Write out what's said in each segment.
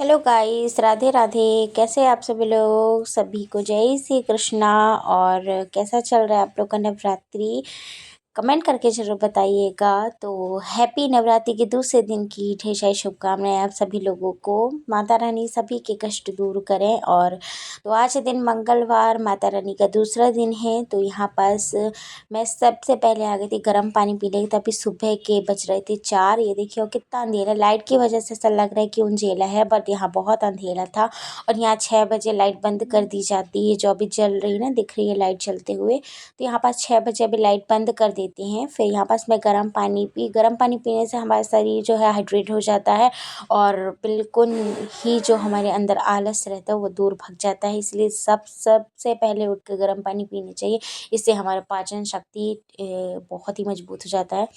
Hello guys, Radhe Radhe. कैसे हैं आप सभी लोग? सभी को जय श्री कृष्णा। और कैसा चल रहा है आप लोग का नवरात्रि? कमेंट करके जरूर बताइएगा। तो हैप्पी नवरात्रि के दूसरे दिन की ढेर सारी शुभकामनाएं आप सभी लोगों को। माता रानी सभी के कष्ट दूर करें। और तो आज दिन मंगलवार, माता रानी का दूसरा दिन है। तो यहाँ पास मैं सबसे पहले आ गई थी गर्म पानी पीने की। तभी सुबह के बज रहे थे 4। ये देखिए और कितना अंधेरा, लाइट की वजह से ऐसा लग रहा है कि उंजेला है, बट यहाँ बहुत अंधेरा था। और यहाँ 6 बजे लाइट बंद कर दी जाती है, जो अभी जल रही है ना, दिख रही है लाइट जलते हुए। तो यहाँ पास 6 बजे अभी लाइट बंद कर देते हैं। फिर यहाँ पास मैं गर्म पानी पी। गर्म पानी पीने से हमारा शरीर जो है हाइड्रेट हो जाता है, और बिल्कुल ही जो हमारे अंदर आलस रहता है वो दूर भग जाता है। इसलिए सबसे पहले उठ कर गर्म पानी पीनी चाहिए। इससे हमारा पाचन शक्ति बहुत ही मजबूत हो जाता है।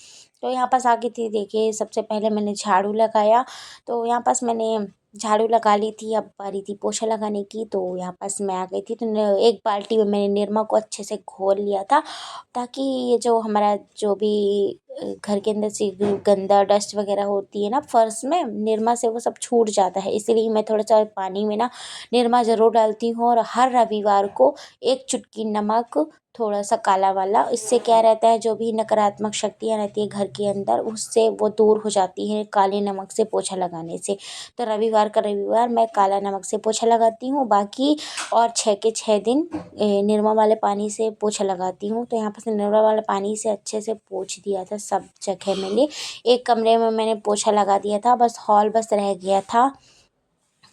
तो यहाँ पास आके थी, देखिए सबसे पहले मैंने झाड़ू लगाया। तो यहाँ पास मैंने झाड़ू लगा ली थी, अब बारी थी पोछा लगाने की। तो यहाँ पास मैं आ गई थी, तो एक बाल्टी में मैंने निरमा को अच्छे से घोल लिया था, ताकि ये जो हमारा जो भी घर के अंदर से गंदा डस्ट वगैरह होती है ना फर्श में, निरमा से वो सब छूट जाता है। इसीलिए मैं थोड़ा सा पानी में ना निरमा ज़रूर डालती हूँ। और हर रविवार को एक चुटकी नमक, थोड़ा सा काला वाला, इससे क्या रहता है जो भी नकारात्मक शक्तियाँ रहती है घर के अंदर, उससे वो दूर हो जाती है काले नमक से पोछा लगाने से। तो रविवार का रविवार मैं काला नमक से पोछा लगाती हूँ। बाकी और 6 के 6 दिन निरमा वाले पानी से पोछा लगाती हूँ। तो यहाँ पर निरमा वाले पानी से अच्छे से पोंछ दिया था सब जगह मैंने। एक कमरे में मैंने पोछा लगा दिया था, बस हॉल बस रह गया था।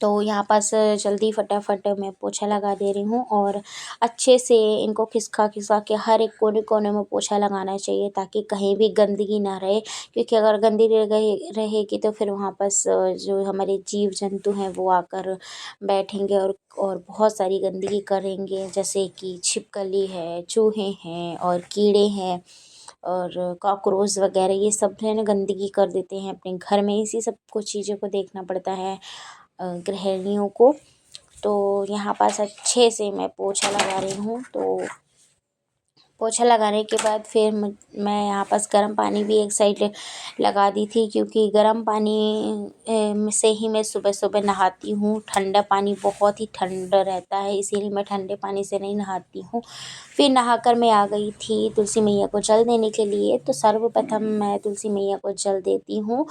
तो यहाँ पास जल्दी फटाफट मैं पोछा लगा दे रही हूँ। और अच्छे से इनको खिसका खिसका के हर एक कोने कोने में पोछा लगाना चाहिए, ताकि कहीं भी गंदगी ना रहे। क्योंकि अगर गंदी रह गई रहेगी तो फिर वहाँ पास जो हमारे जीव जंतु हैं वो आकर बैठेंगे, और बहुत सारी गंदगी करेंगे, जैसे कि छिपकली है, चूहे हैं और कीड़े हैं और कॉकरोच वगैरह। ये सब है ना गंदगी कर देते हैं अपने घर में। इसी सब कुछ चीज़ों को देखना पड़ता है गृहिणियों को। तो यहाँ पास अच्छे से मैं पोछा लगा रही हूँ। तो पोछा लगाने के बाद फिर मैं यहाँ पास गर्म पानी भी एक साइड लगा दी थी, क्योंकि गर्म पानी से ही मैं सुबह सुबह नहाती हूँ। ठंडा पानी बहुत ही ठंडा रहता है, इसीलिए मैं ठंडे पानी से नहीं नहाती हूँ। फिर नहाकर मैं आ गई थी तुलसी मैया को जल देने के लिए। तो सर्वप्रथम मैं तुलसी मैया को जल देती हूँ।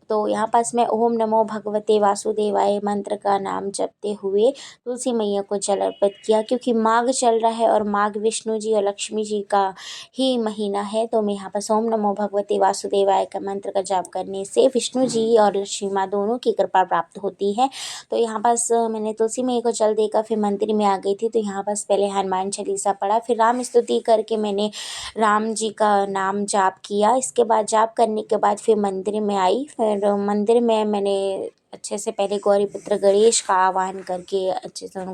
तो यहाँ पास मैं ओम नमो भगवते वासुदेवाय मंत्र का नाम जपते हुए तुलसी मैया को जल अर्पित किया, क्योंकि माघ चल रहा है और माघ विष्णु जी और लक्ष्मी जी का ही महीना है। तो मैं यहाँ पर ओम नमो भगवते वासुदेवाय का मंत्र का जाप करने से विष्णु जी और लक्ष्मी माँ दोनों की कृपा प्राप्त होती है। तो यहाँ पास मैंने तुलसी मैया को जल देकर फिर मंदिर में आ गई थी। तो यहाँ पास पहले हनुमान चालीसा पढ़ा, फिर राम स्तुति करके मैंने राम जी का नाम जाप किया। इसके बाद जाप करने के बाद फिर मंदिर में आई। फिर मंदिर में मैंने अच्छे से पहले गौरीपुत्र गणेश का आह्वान करके अच्छे से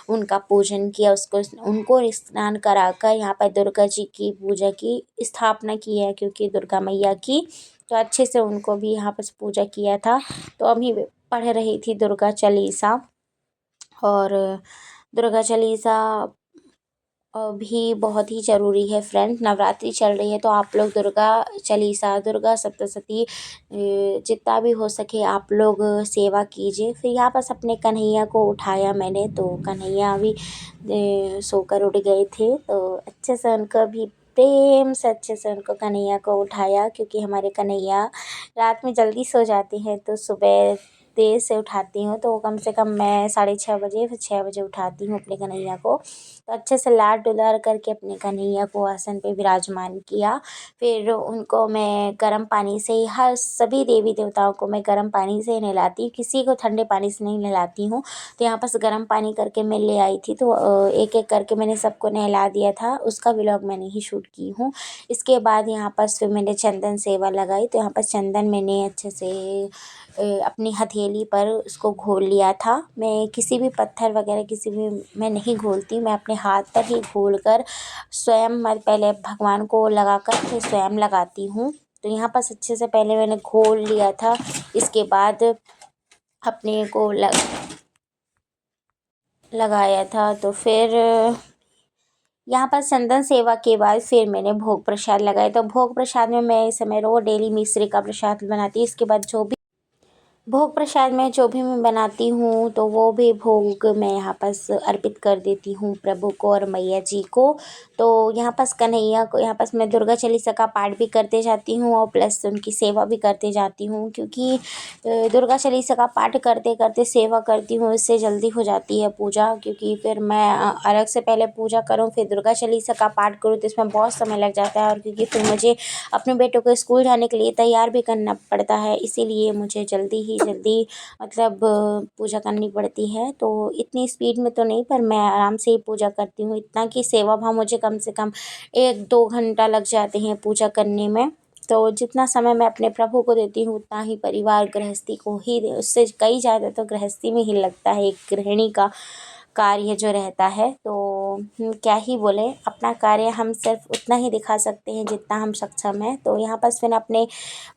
उनका पूजन किया। उनको स्नान कराकर यहाँ पर दुर्गा जी की पूजा की स्थापना की है, क्योंकि दुर्गा मैया की। तो अच्छे से उनको भी यहाँ पर पूजा किया था। तो अभी पढ़ रही थी दुर्गा चालीसा। और दुर्गा चालीसा भी बहुत ही ज़रूरी है फ्रेंड। नवरात्रि चल रही है तो आप लोग दुर्गा चालीसा, दुर्गा सप्तशती जितना भी हो सके आप लोग सेवा कीजिए। फिर यहाँ पास अपने कन्हैया को उठाया मैंने, तो कन्हैया भी सोकर उठ गए थे। तो अच्छे से उनको भी प्रेम से अच्छे से उनको कन्हैया को उठाया, क्योंकि हमारे कन्हैया रात में जल्दी सो जाते हैं तो सुबह देर से उठाती हूँ। तो कम से कम मैं 6:30 बजे, फिर 6 बजे उठाती हूँ अपने कन्हैया को। तो अच्छे से लाड डुलार करके अपने कन्हैया को आसन पे विराजमान किया। फिर उनको मैं गर्म पानी से ही, हर सभी देवी देवताओं को मैं गर्म पानी से ही नहलाती हूँ, किसी को ठंडे पानी से नहीं नहलाती हूँ। तो यहाँ पास गर्म पानी करके मैं ले आई थी। तो एक एक करके मैंने सबको नहला दिया था, उसका व्लॉग मैंने ही शूट की हूँ। इसके बाद यहाँ पास फिर मैंने चंदन सेवा लगाई। तो यहाँ पर चंदन मैंने अच्छे से अपनी हथेली पर उसको घोल लिया था। मैं किसी भी पत्थर वगैरह किसी भी मैं नहीं घोलती, मैं अपने हाथ पर ही घोल कर स्वयं मैं पहले भगवान को लगाकर फिर स्वयं लगाती हूँ। तो यहाँ पास अच्छे से पहले मैंने घोल लिया था। इसके बाद अपने को लगाया था। तो फिर यहाँ पर चंदन सेवा के बाद फिर मैंने भोग प्रसाद लगाया। तो भोग प्रसाद में मैं इस समय रोज़ डेली मिश्री का प्रसाद बनाती हूँ। इसके बाद जो भी भोग प्रसाद में जो भी मैं बनाती हूँ तो वो भी भोग मैं यहाँ पास अर्पित कर देती हूँ प्रभु को और मैया जी को। तो यहाँ पास कन्हैया को, यहाँ पास मैं दुर्गा चालीसा का पाठ भी करते जाती हूँ और प्लस उनकी सेवा भी करते जाती हूँ, क्योंकि दुर्गा चालीसा का पाठ करते करते सेवा करती हूँ, इससे जल्दी हो जाती है पूजा। क्योंकि फिर मैं अर्घ से पहले पूजा करूँ फिर दुर्गा चालीसा का पाठ करूँ तो इसमें बहुत समय लग जाता है, और क्योंकि फिर मुझे अपने बेटों को स्कूल जाने के लिए तैयार भी करना पड़ता है, इसीलिए मुझे जल्दी मतलब पूजा करनी पड़ती है। तो इतनी स्पीड में तो नहीं, पर मैं आराम से ही पूजा करती हूँ, इतना कि सेवा भाव मुझे कम से कम 1-2 घंटा लग जाते हैं पूजा करने में। तो जितना समय मैं अपने प्रभु को देती हूँ उतना ही परिवार गृहस्थी को ही उससे कई ज़्यादा तो गृहस्थी में ही लगता है एक गृहिणी का कार्य जो रहता है। तो क्या ही बोले, अपना कार्य हम सिर्फ उतना ही दिखा सकते हैं जितना हम सक्षम हैं। तो यहाँ पर मैंने अपने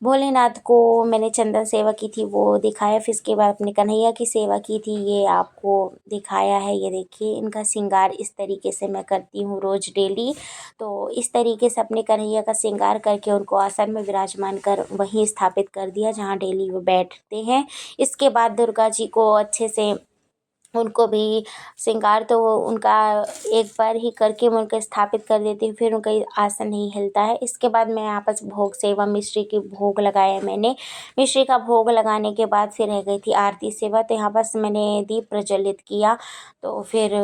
भोलेनाथ को मैंने चंदन सेवा की थी वो दिखाया, फिर इसके बाद अपने कन्हैया की सेवा की थी, ये आपको दिखाया है। ये देखिए इनका श्रृंगार इस तरीके से मैं करती हूँ रोज़ डेली। तो इस तरीके से अपने कन्हैया का श्रृंगार करके उनको आसन में विराजमान कर वहीं स्थापित कर दिया जहाँ डेली वो बैठते हैं। इसके बाद दुर्गा जी को अच्छे से उनको भी श्रृंगार तो उनका एक बार ही करके मैं उनको स्थापित कर देती हूँ, फिर उनका आसन नहीं हिलता है। इसके बाद मैं यहाँ पर भोग सेवा मिश्री की भोग लगाया मैंने। मिश्री का भोग लगाने के बाद फिर रह गई थी आरती सेवा, तो यहाँ पर मैंने दीप प्रज्वलित किया। तो फिर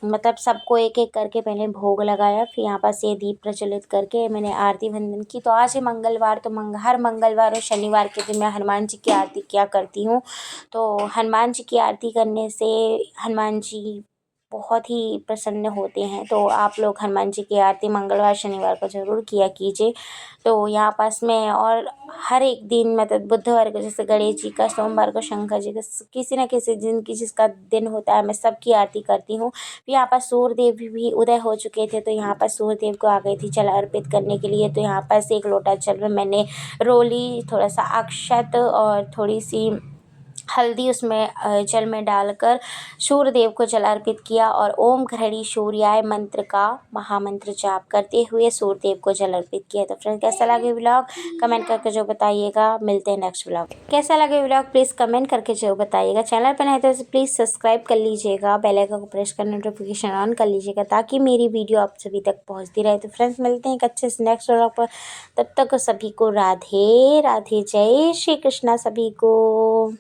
मतलब सबको एक एक करके पहले भोग लगाया, फिर यहाँ पर से दीप प्रज्वलित करके मैंने आरती वंदन की। तो आज है मंगलवार, तो हर मंगलवार और शनिवार के दिन मैं हनुमान जी की आरती किया करती हूँ। तो हनुमान जी की आरती करने से हनुमान जी बहुत ही प्रसन्न होते हैं। तो आप लोग हनुमान जी की आरती मंगलवार शनिवार को ज़रूर किया कीजिए। तो यहाँ पास में और हर एक दिन मतलब बुधवार को जैसे गणेश जी का, सोमवार को शंकर जी का, किसी न किसी दिन की जिसका दिन होता है मैं सबकी आरती करती हूँ। फिर यहाँ पर सूर्यदेव भी उदय हो चुके थे, तो यहाँ पर सूर्यदेव को आ गई थी जल अर्पित करने के लिए। तो यहाँ पर से 1 लोटा जल में मैंने रोली, थोड़ा सा अक्षत और थोड़ी सी हल्दी उसमें जल में डालकर सूर्यदेव को जल अर्पित किया, और ओम घृणी सूर्याय मंत्र का महामंत्र जाप करते हुए सूर्यदेव को जल अर्पित किया। तो फ्रेंड कैसा लगे व्लॉग कमेंट करके जो बताइएगा। मिलते हैं नेक्स्ट व्लॉग। कैसा लगे व्लॉग प्लीज़ कमेंट करके जो बताइएगा। चैनल पर नए तो प्लीज़ सब्सक्राइब कर लीजिएगा, बेल आइकन को प्रेस कर नोटिफिकेशन ऑन कर लीजिएगा ताकि मेरी वीडियो आप सभी तक पहुँचती रहे। तो फ्रेंड्स मिलते हैं एक अच्छे से नेक्स्ट व्लॉग पर, तब तक सभी को राधे राधे, जय श्री कृष्णा सभी को।